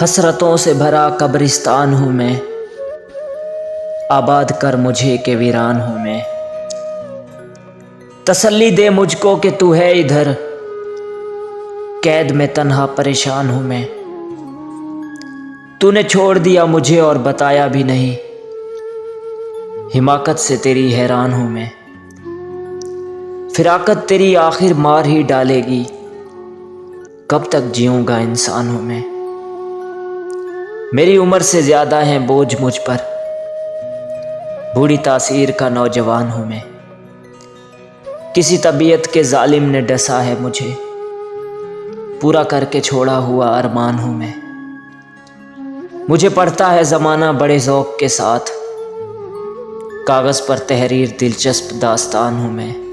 हसरतों से भरा कब्रिस्तान हूँ मैं, आबाद कर मुझे के वीरान हूँ मैं। तसल्ली दे मुझको कि तू है इधर, कैद में तन्हा परेशान हूँ मैं। तूने छोड़ दिया मुझे और बताया भी नहीं, हिमाकत से तेरी हैरान हूँ मैं। फिराकत तेरी आखिर मार ही डालेगी, कब तक जीऊँगा इंसान हूँ मैं। मेरी उम्र से ज़्यादा है बोझ मुझ पर, बूढ़ी तासीर का नौजवान हूँ मैं। किसी तबीयत के जालिम ने डसा है मुझे, पूरा करके छोड़ा हुआ अरमान हूँ मैं। मुझे पढ़ता है ज़माना बड़े ज़ौक़ के साथ, कागज़ पर तहरीर दिलचस्प दास्तान हूँ मैं।